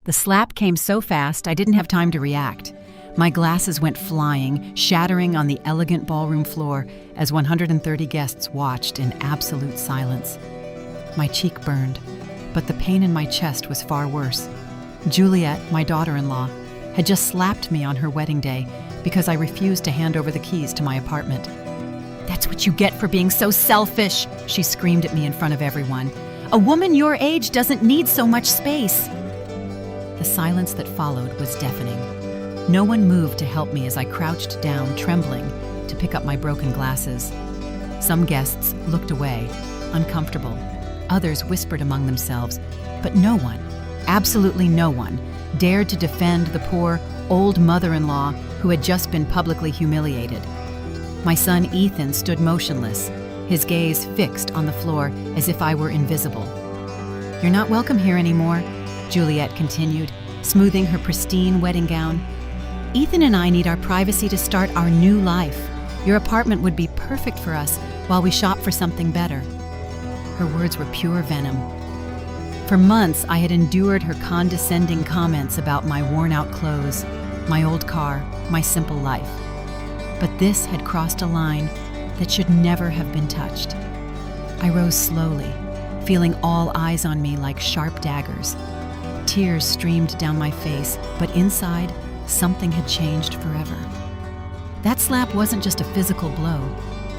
The slap came so fast I didn't have time to react. My glasses went flying, shattering on the elegant ballroom floor as 130 guests watched in absolute silence. My cheek burned, but the pain in my chest was far worse. Juliet, my daughter-in-law, had just slapped me on her wedding day because I refused to hand over the keys to my apartment. "That's what you get for being so selfish," she screamed at me in front of everyone. "A woman your age doesn't need so much space." The silence that followed was deafening. No one moved to help me as I crouched down, trembling, to pick up my broken glasses. Some guests looked away, uncomfortable. Others whispered among themselves, but no one, absolutely no one, dared to defend the poor, old mother-in-law who had just been publicly humiliated. My son Ethan stood motionless, his gaze fixed on the floor as if I were invisible. "You're not welcome here anymore," Juliet continued, smoothing her pristine wedding gown. "Ethan and I need our privacy to start our new life. Your apartment would be perfect for us while we shop for something better." Her words were pure venom. For months, I had endured her condescending comments about my worn-out clothes, my old car, my simple life. But this had crossed a line that should never have been touched. I rose slowly, feeling all eyes on me like sharp daggers. Tears streamed down my face, but inside, something had changed forever. That slap wasn't just a physical blow,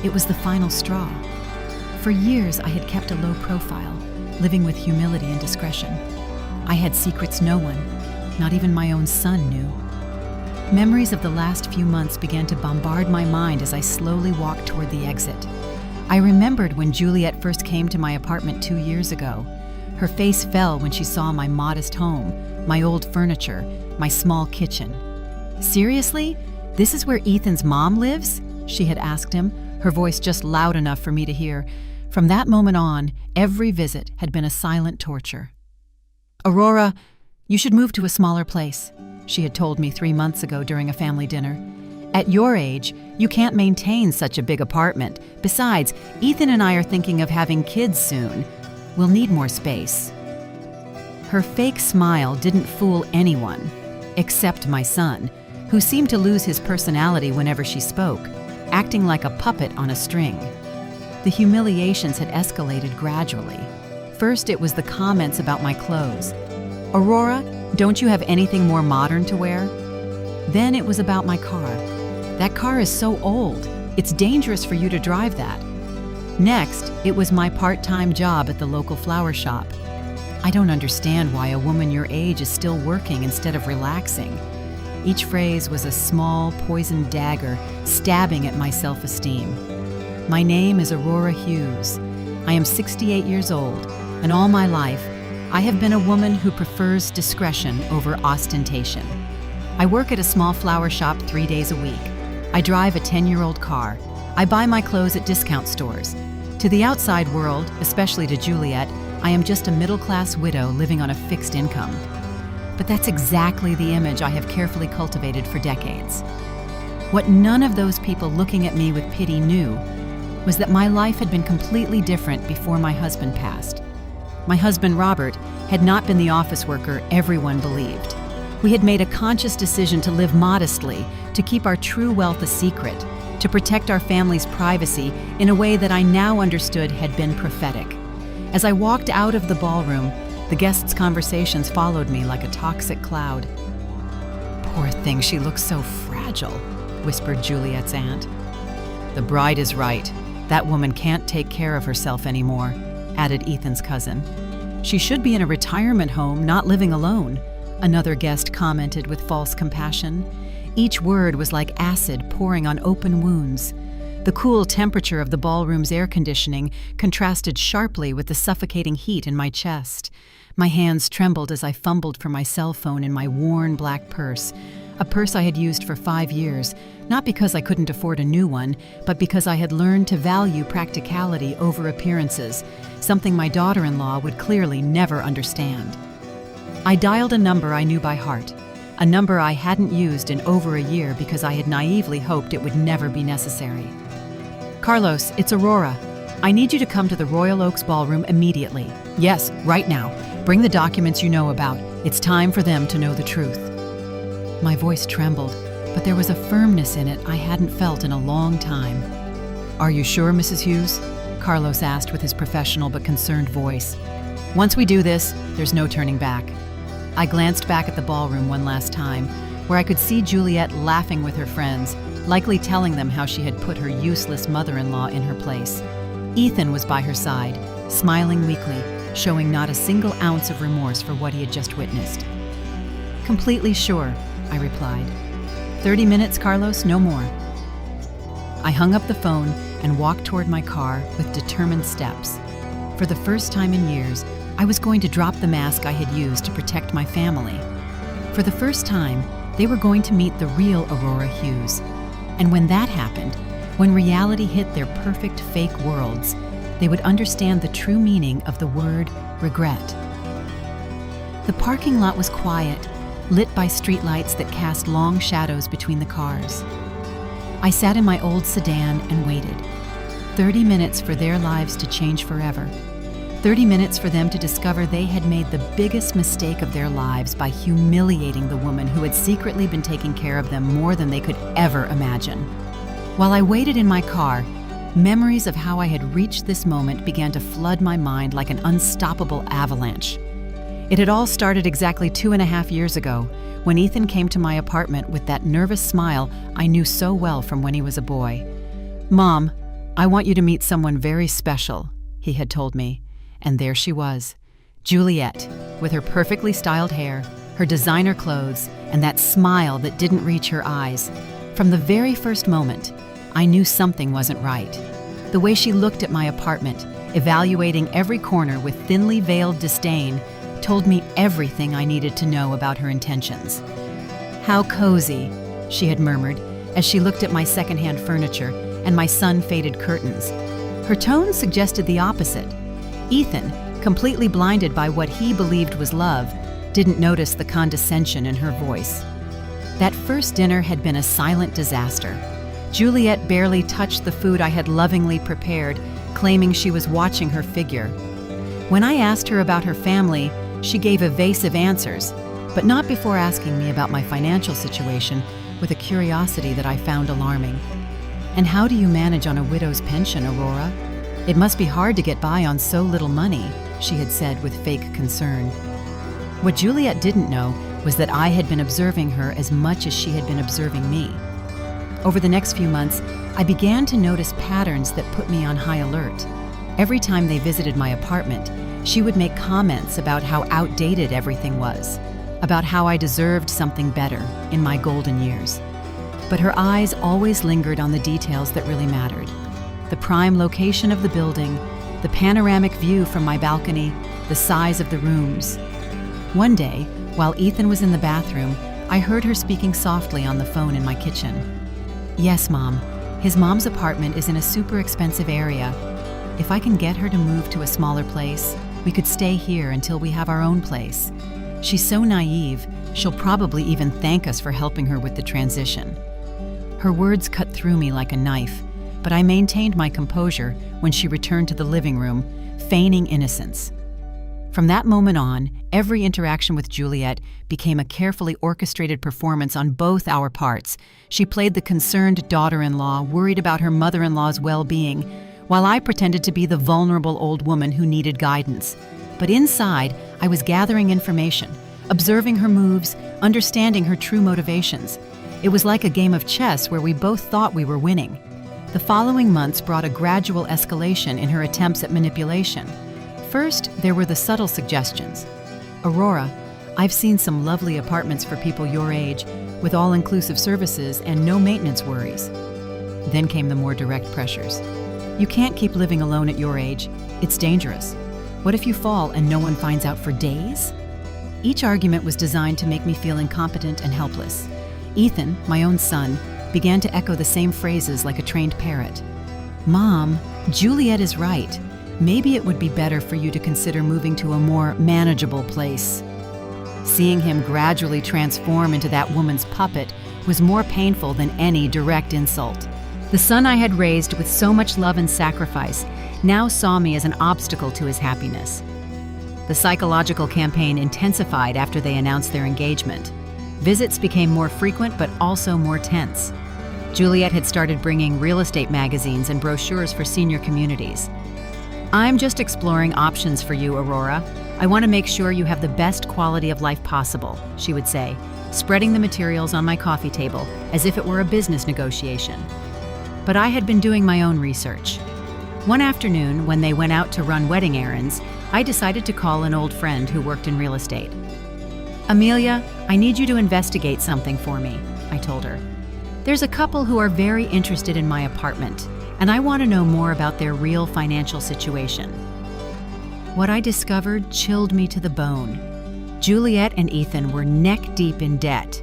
it was the final straw. For years, I had kept a low profile, living with humility and discretion. I had secrets no one, not even my own son, knew. Memories of the last few months began to bombard my mind as I slowly walked toward the exit. I remembered when Juliet first came to my apartment 2 years ago. Her face fell when she saw my modest home, my old furniture, my small kitchen. "Seriously? This is where Ethan's mom lives?" she had asked him, her voice just loud enough for me to hear. From that moment on, every visit had been a silent torture. "Aurora, you should move to a smaller place," she had told me 3 months ago during a family dinner. "At your age, you can't maintain such a big apartment. Besides, Ethan and I are thinking of having kids soon. We'll need more space." Her fake smile didn't fool anyone, except my son, who seemed to lose his personality whenever she spoke, acting like a puppet on a string. The humiliations had escalated gradually. First, it was the comments about my clothes. "Aurora, don't you have anything more modern to wear?" Then it was about my car. "That car is so old. It's dangerous for you to drive that." Next, it was my part-time job at the local flower shop. "I don't understand why a woman your age is still working instead of relaxing." Each phrase was a small, poisoned dagger stabbing at my self-esteem. My name is Aurora Hughes. I am 68 years old, and all my life, I have been a woman who prefers discretion over ostentation. I work at a small flower shop 3 days a week. I drive a 10-year-old car. I buy my clothes at discount stores. To the outside world, especially to Juliet, I am just a middle-class widow living on a fixed income. But that's exactly the image I have carefully cultivated for decades. What none of those people looking at me with pity knew was that my life had been completely different before my husband passed. My husband, Robert, had not been the office worker everyone believed. We had made a conscious decision to live modestly, to keep our true wealth a secret, to protect our family's privacy in a way that I now understood had been prophetic. As I walked out of the ballroom, the guests' conversations followed me like a toxic cloud. "Poor thing, she looks so fragile," whispered Juliet's aunt. "The bride is right. That woman can't take care of herself anymore," added Ethan's cousin. "She should be in a retirement home, not living alone," another guest commented with false compassion. Each word was like acid pouring on open wounds. The cool temperature of the ballroom's air conditioning contrasted sharply with the suffocating heat in my chest. My hands trembled as I fumbled for my cell phone in my worn black purse, a purse I had used for 5 years, not because I couldn't afford a new one, but because I had learned to value practicality over appearances, something my daughter-in-law would clearly never understand. I dialed a number I knew by heart, a number I hadn't used in over a year because I had naively hoped it would never be necessary. "Carlos, it's Aurora. I need you to come to the Royal Oaks Ballroom immediately. Yes, right now. Bring the documents you know about. It's time for them to know the truth." My voice trembled, but there was a firmness in it I hadn't felt in a long time. "Are you sure, Mrs. Hughes?" Carlos asked with his professional but concerned voice. "Once we do this, there's no turning back." I glanced back at the ballroom one last time, where I could see Juliet laughing with her friends, likely telling them how she had put her useless mother-in-law in her place. Ethan was by her side, smiling weakly, showing not a single ounce of remorse for what he had just witnessed. "Completely sure," I replied. 30 minutes, Carlos, no more." I hung up the phone and walked toward my car with determined steps. For the first time in years, I was going to drop the mask I had used to protect my family. For the first time, they were going to meet the real Aurora Hughes. And when that happened, when reality hit their perfect fake worlds, they would understand the true meaning of the word regret. The parking lot was quiet, lit by streetlights that cast long shadows between the cars. I sat in my old sedan and waited. 30 minutes for their lives to change forever. 30 minutes for them to discover they had made the biggest mistake of their lives by humiliating the woman who had secretly been taking care of them more than they could ever imagine. While I waited in my car, memories of how I had reached this moment began to flood my mind like an unstoppable avalanche. It had all started exactly 2.5 years ago, when Ethan came to my apartment with that nervous smile I knew so well from when he was a boy. "Mom, I want you to meet someone very special," he had told me. And there she was, Juliet, with her perfectly styled hair, her designer clothes, and that smile that didn't reach her eyes. From the very first moment, I knew something wasn't right. The way she looked at my apartment, evaluating every corner with thinly veiled disdain, told me everything I needed to know about her intentions. "How cozy," she had murmured as she looked at my secondhand furniture and my sun-faded curtains. Her tone suggested the opposite. Ethan, completely blinded by what he believed was love, didn't notice the condescension in her voice. That first dinner had been a silent disaster. Juliet barely touched the food I had lovingly prepared, claiming she was watching her figure. When I asked her about her family, she gave evasive answers, but not before asking me about my financial situation with a curiosity that I found alarming. "And how do you manage on a widow's pension, Aurora? It must be hard to get by on so little money," she had said with fake concern. What Juliet didn't know was that I had been observing her as much as she had been observing me. Over the next few months, I began to notice patterns that put me on high alert. Every time they visited my apartment, she would make comments about how outdated everything was, about how I deserved something better in my golden years. But her eyes always lingered on the details that really mattered. The prime location of the building, the panoramic view from my balcony, the size of the rooms. One day, while Ethan was in the bathroom, I heard her speaking softly on the phone in my kitchen. "Yes, Mom. His mom's apartment is in a super expensive area. If I can get her to move to a smaller place, we could stay here until we have our own place. She's so naive, she'll probably even thank us for helping her with the transition." Her words cut through me like a knife, but I maintained my composure when she returned to the living room, feigning innocence. From that moment on, every interaction with Juliet became a carefully orchestrated performance on both our parts. She played the concerned daughter-in-law, worried about her mother-in-law's well-being, while I pretended to be the vulnerable old woman who needed guidance. But inside, I was gathering information, observing her moves, understanding her true motivations. It was like a game of chess where we both thought we were winning. The following months brought a gradual escalation in her attempts at manipulation. First, there were the subtle suggestions. "Aurora, I've seen some lovely apartments for people your age, with all-inclusive services and no maintenance worries." Then came the more direct pressures. "You can't keep living alone at your age. It's dangerous. What if you fall and no one finds out for days?" Each argument was designed to make me feel incompetent and helpless. Ethan, my own son, began to echo the same phrases like a trained parrot. "Mom, Juliet is right. Maybe it would be better for you to consider moving to a more manageable place." Seeing him gradually transform into that woman's puppet was more painful than any direct insult. The son I had raised with so much love and sacrifice now saw me as an obstacle to his happiness. The psychological campaign intensified after they announced their engagement. Visits became more frequent but also more tense. Juliet had started bringing real estate magazines and brochures for senior communities. "I'm just exploring options for you, Aurora. I want to make sure you have the best quality of life possible," she would say, spreading the materials on my coffee table as if it were a business negotiation. But I had been doing my own research. One afternoon, when they went out to run wedding errands, I decided to call an old friend who worked in real estate. "Amelia, I need you to investigate something for me," I told her. "There's a couple who are very interested in my apartment, and I want to know more about their real financial situation." What I discovered chilled me to the bone. Juliet and Ethan were neck-deep in debt.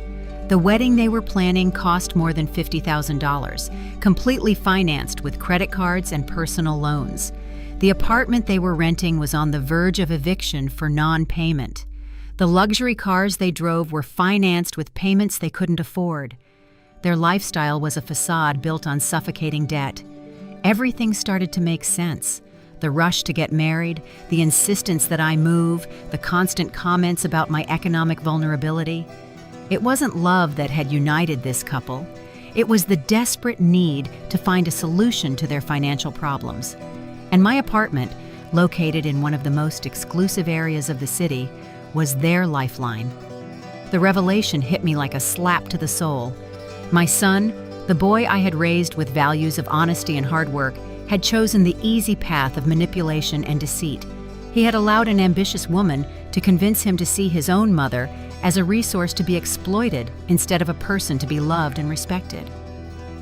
The wedding they were planning cost more than $50,000, completely financed with credit cards and personal loans. The apartment they were renting was on the verge of eviction for non-payment. The luxury cars they drove were financed with payments they couldn't afford. Their lifestyle was a facade built on suffocating debt. Everything started to make sense. The rush to get married, the insistence that I move, the constant comments about my economic vulnerability. It wasn't love that had united this couple. It was the desperate need to find a solution to their financial problems. And my apartment, located in one of the most exclusive areas of the city, was their lifeline. The revelation hit me like a slap to the soul. My son, the boy I had raised with values of honesty and hard work, had chosen the easy path of manipulation and deceit. He had allowed an ambitious woman to convince him to see his own mother as a resource to be exploited instead of a person to be loved and respected.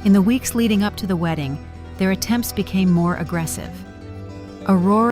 In the weeks leading up to the wedding, their attempts became more aggressive. Aurora